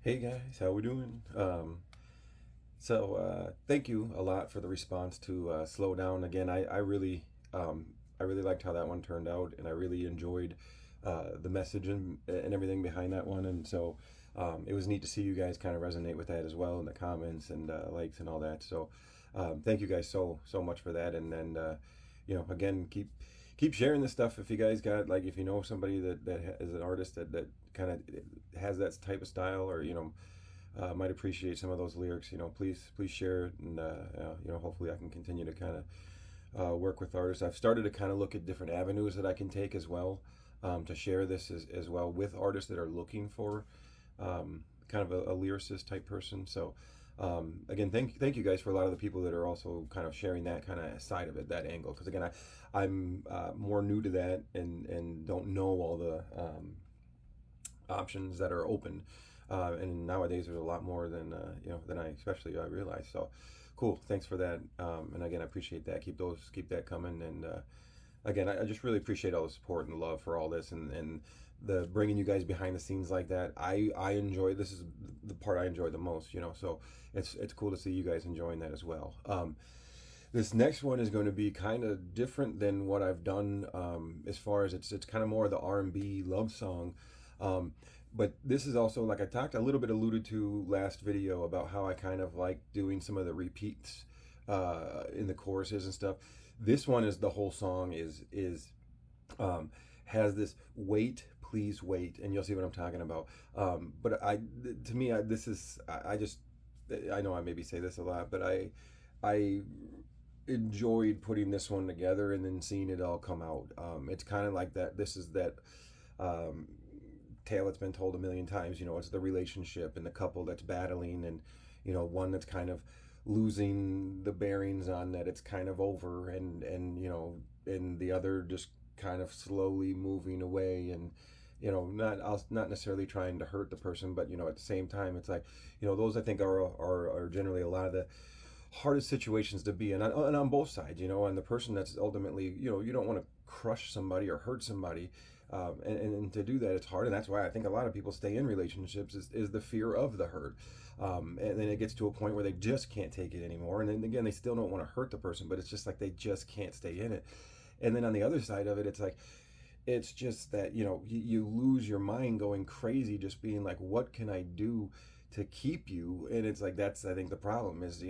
Hey guys, how we doing? Thank you a lot for the response to Slow Down. Again, I really liked how that one turned out, and I really enjoyed the message and everything behind that one. And so it was neat to see you guys kind of resonate with that as well in the comments and likes and all that. So thank you guys so much for that. And then again, keep sharing this stuff if you guys got, like, if you know somebody that is an artist that kind of has that type of style, or might appreciate some of those lyrics. Please share it, and hopefully I can continue to kind of work with artists. I've started to kind of look at different avenues that I can take as well, to share this as well with artists that are looking for kind of a lyricist type person. So again, thank you guys for a lot of the people that are also kind of sharing that kind of side of it, that angle. Because again, I'm more new to that, and don't know all the options that are open. And nowadays there's a lot more than I realized. So cool, thanks for that. And again, I appreciate that. Keep that coming. And again, I just really appreciate all the support and love for all this, and the bringing you guys behind the scenes like that. I enjoy, this is the part I enjoy the most. So it's cool to see you guys enjoying that as well. This next one is going to be kind of different than what I've done, as far as it's kind of more of the R&B love song. But this is also, like I talked a little bit, alluded to last video, about how I kind of like doing some of the repeats in the choruses and stuff. This one is, the whole song um, has this wait, please wait, and you'll see what I'm talking about. But to me, this is, I just, I know I maybe say this a lot, but I enjoyed putting this one together and then seeing it all come out. It's kind of like that. This is that um, tale that's been told a million times. It's the relationship and the couple that's battling, and one that's kind of losing the bearings on that it's kind of over, and the other just kind of slowly moving away, and not necessarily trying to hurt the person, but at the same time, it's like, those I think are generally a lot of the hardest situations to be in, and on both sides. And the person that's ultimately, you don't want to crush somebody or hurt somebody, and to do that, it's hard. And that's why I think a lot of people stay in relationships, is the fear of the hurt. And then it gets to a point where they just can't take it anymore, and then again, they still don't want to hurt the person, but it's just like they just can't stay in it. And then on the other side of it, it's like, it's just that you lose your mind going crazy, just being like, what can I do to keep you? And it's like, that's, I think, the problem is,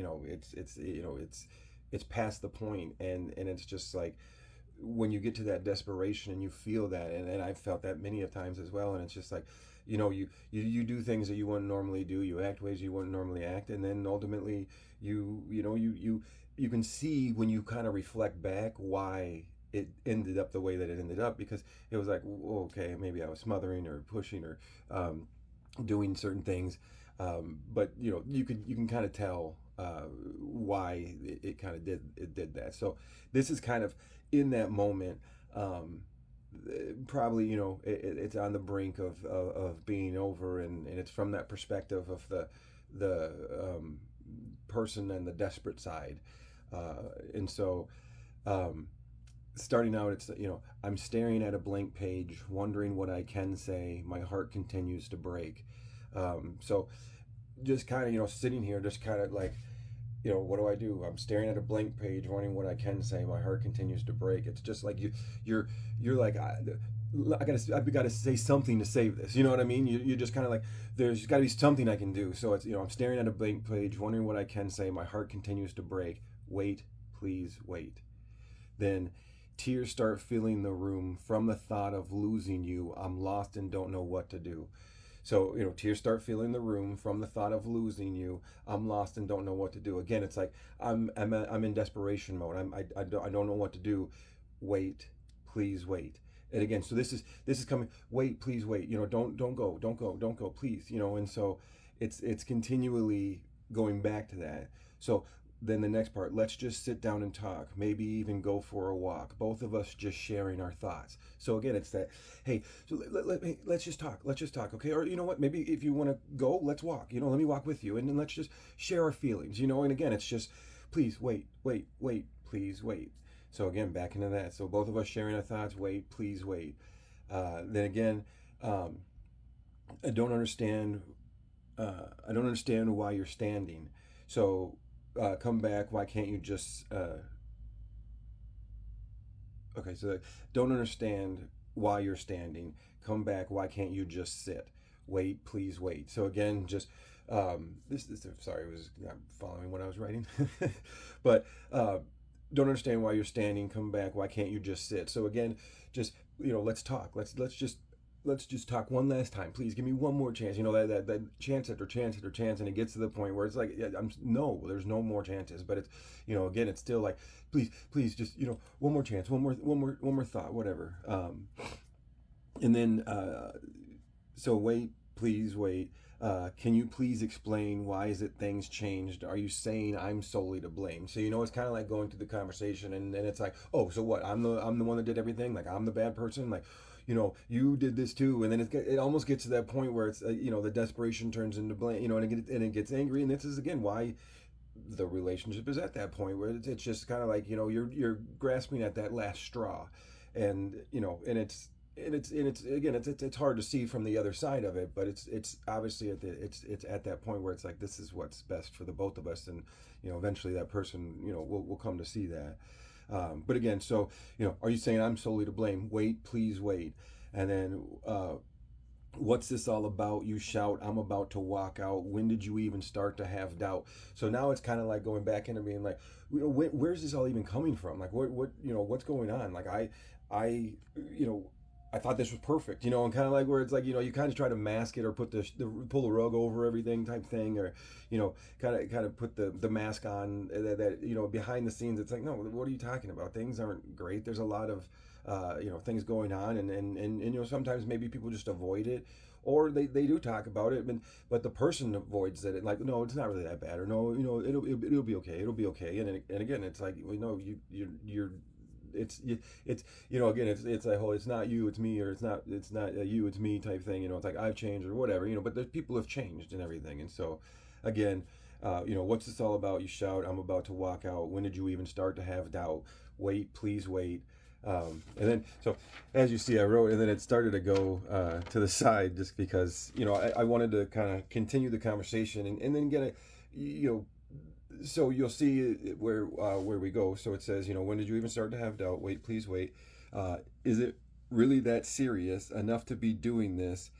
it's past the point, and it's just like, when you get to that desperation and you feel that, and I've felt that many of times as well, and it's just like, you do things that you wouldn't normally do, you act ways you wouldn't normally act, and then ultimately you can see, when you kind of reflect back, why it ended up the way that it ended up, because it was like, okay, maybe I was smothering or pushing, or doing certain things, but you can kind of tell why it kind of did that. So this is kind of in that moment. Probably, it's on the brink of being over, and it's from that perspective of the person and the desperate side. And so starting out, it's, I'm staring at a blank page, wondering what I can say, my heart continues to break. So just kind of, sitting here, just kind of like, what do I do? I'm staring at a blank page, wondering what I can say, my heart continues to break. It's just like, you're like, I've got to say something to save this. You know what I mean? You just kind of like, there's got to be something I can do. So it's, I'm staring at a blank page, wondering what I can say, my heart continues to break. Wait, please wait. Then tears start filling the room from the thought of losing you. I'm lost and don't know what to do. So, tears start filling the room from the thought of losing you. I'm lost and don't know what to do. Again, it's like, I'm in desperation mode. I don't know what to do. Wait, please wait. And again, so this is coming. Wait, please wait. Don't go, please. And so it's continually going back to that. So then the next part, let's just sit down and talk, maybe even go for a walk, both of us just sharing our thoughts. So again, it's that, hey, so let's just talk, okay? Or, you know what, maybe if you want to go, let's walk, let me walk with you, and then let's just share our feelings, and again, it's just, please wait, please wait. So again, back into that. So both of us sharing our thoughts, wait, please wait. Then again, I don't understand I don't understand why you're standing. So come back. Why can't you just okay, so don't understand why you're standing. Come back. Why can't you just sit? Wait, please wait. So again, just this sorry, I was not following what I was writing, but don't understand why you're standing. Come back. Why can't you just sit? So again, just let's talk. Let's just talk one last time. Please give me one more chance. That chance after chance after chance, and it gets to the point where it's like, yeah, no, there's no more chances. But it's, again, it's still like, please, just one more chance, one more thought, whatever. And then, so wait, please wait. Can you please explain why is it things changed? Are you saying I'm solely to blame? So it's kind of like going through the conversation, and it's like, oh, so what? I'm the one that did everything. Like I'm the bad person. Like, you did this too, and then it almost gets to that point where it's the desperation turns into blame. And it gets angry, and this is again why the relationship is at that point where it's just kind of like you're grasping at that last straw, and and it's again it's hard to see from the other side of it, but it's obviously it's at that point where it's like this is what's best for the both of us, and eventually that person will come to see that. But again, so are you saying I'm solely to blame? Wait, please wait. And then what's this all about? You shout, I'm about to walk out. When did you even start to have doubt? So now it's kind of like going back into being like, where's this all even coming from? Like what's going on? Like I you know I thought this was perfect, and kind of like where it's like, you kind of try to mask it or put pull the rug over everything type thing, or, kind of put the mask on that behind the scenes. It's like, no, what are you talking about? Things aren't great. There's a lot of, things going on, and sometimes maybe people just avoid it, or they do talk about it, but the person avoids it. Like, no, it's not really that bad, or no, it'll be okay. It'll be okay. And again, it's like, you're it's again it's a whole, it's not you, it's me, or it's not you, it's me type thing. It's like I've changed or whatever, but the people have changed and everything. And so again, what's this all about? You shout, I'm about to walk out. When did you even start to have doubt? Wait, please wait. And then, so as you see, I wrote, and then it started to go to the side, just because I wanted to kind of continue the conversation, and then get a so you'll see where we go. So it says, when did you even start to have doubt? Wait, please wait. Is it really that serious enough to be doing this?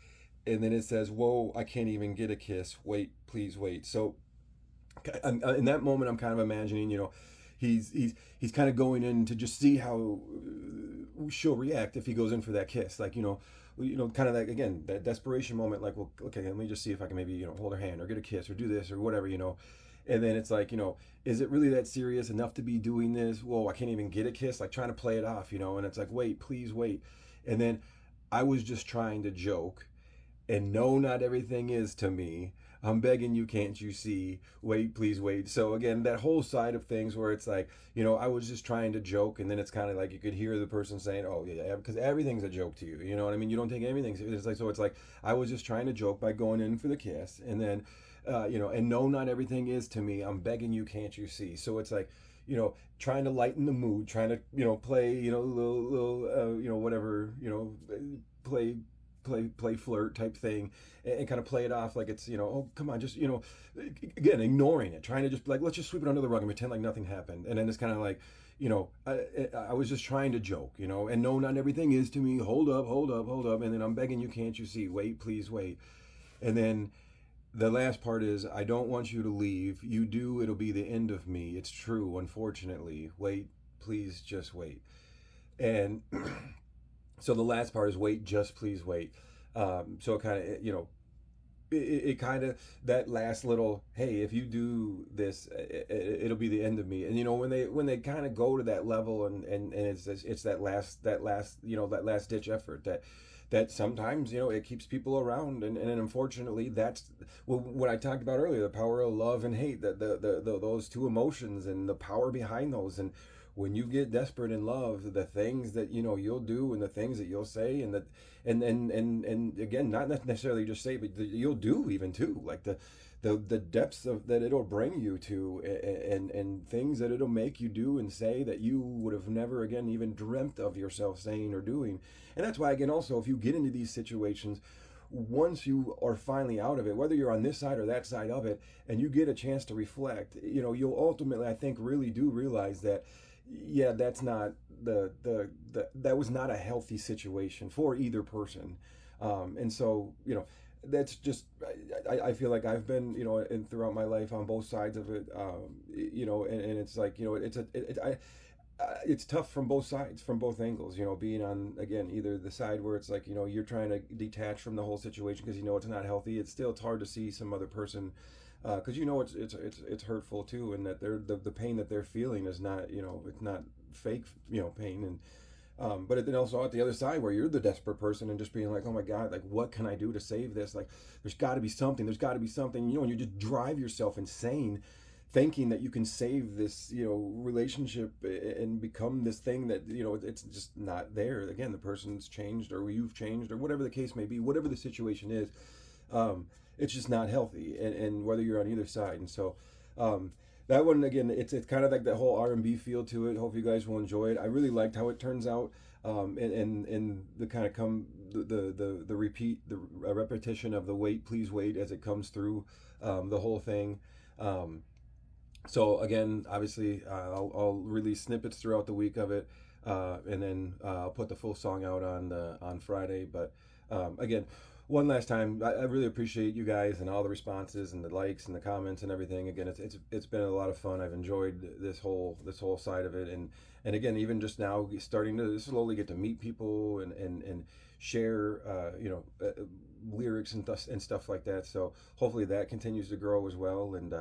And then it says, whoa, I can't even get a kiss. Wait, please wait. So in that moment, I'm kind of imagining, he's kind of going in to just see how she'll react if he goes in for that kiss. Like, kind of like, again, that desperation moment, like, well, okay, let me just see if I can maybe, hold her hand or get a kiss or do this or whatever. And then it's like, is it really that serious enough to be doing this? Whoa, I can't even get a kiss, like trying to play it off, and it's like, wait, please wait. And then I was just trying to joke, and no, not everything is to me. I'm begging you, can't you see? Wait, please wait. So again, that whole side of things where it's like, I was just trying to joke, and then it's kind of like you could hear the person saying, oh yeah, because everything's a joke to you. You know what I mean? You don't take anything. It's like, so it's like I was just trying to joke by going in for the kiss, and then and no, not everything is to me. I'm begging you, can't you see? So it's like, trying to lighten the mood, trying to, play, little, whatever, play flirt type thing, and kind of play it off like it's, oh, come on, just, again, ignoring it, trying to just like, let's just sweep it under the rug and pretend like nothing happened. And then it's kind of like, I was just trying to joke, and no, not everything is to me. Hold up, hold up, hold up. And then I'm begging you, can't you see? Wait, please wait. And then the last part is, I don't want you to leave. You do, it'll be the end of me. It's true, unfortunately. Wait, please just wait. And so the last part is, wait, just please wait. So it kind of, it kind of, that last little, hey, if you do this, it'll be the end of me. And when they kind of go to that level, and it's that last that last ditch effort that sometimes it keeps people around, and unfortunately that's what I talked about earlier, the power of love and hate, the those two emotions and the power behind those. And when you get desperate in love, the things that you'll do, and the things that you'll say, and that and again, not necessarily just say, but you'll do even too, like the depths of that it'll bring you to, and things that it'll make you do and say that you would have never again even dreamt of yourself saying or doing. And that's why, again, also, if you get into these situations once you are finally out of it, whether you're on this side or that side of it, and you get a chance to reflect, you'll ultimately, I think, really do realize that, yeah, that's not that was not a healthy situation for either person. And so, that's just, I feel like I've been, and throughout my life on both sides of it, and it's like, it's tough from both sides, from both angles, being on, again, either the side where it's like, you're trying to detach from the whole situation because it's not healthy. It's hard to see some other person, because it's hurtful too, and that the pain that they're feeling is not, it's not fake, pain. And but then also at the other side where you're the desperate person and just being like, oh my God, like, what can I do to save this? Like, there's got to be something. There's got to be something. And you just drive yourself insane, thinking that you can save this, relationship and become this thing that, it's just not there. Again, the person's changed, or you've changed, or whatever the case may be, whatever the situation is, it's just not healthy. And whether you're on either side. And so, that one, again, it's kind of like that whole R&B feel to it. Hope you guys will enjoy it. I really liked how it turns out, and the kind of the repeat, the repetition of the wait, please wait, as it comes through, the whole thing. So again, obviously, I'll release snippets throughout the week of it, and then I'll put the full song out on Friday. But again, one last time, I really appreciate you guys and all the responses and the likes and the comments and everything. Again, it's been a lot of fun. I've enjoyed this whole side of it, and again, even just now starting to slowly get to meet people and share, lyrics and stuff like that. So hopefully that continues to grow as well, and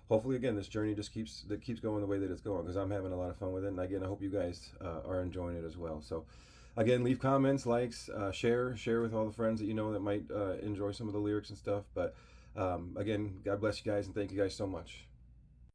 hopefully, again, this journey just keeps going the way that it's going, because I'm having a lot of fun with it. And again, I hope you guys are enjoying it as well. So again, leave comments, likes, share with all the friends that that might enjoy some of the lyrics and stuff. But again, God bless you guys, and thank you guys so much.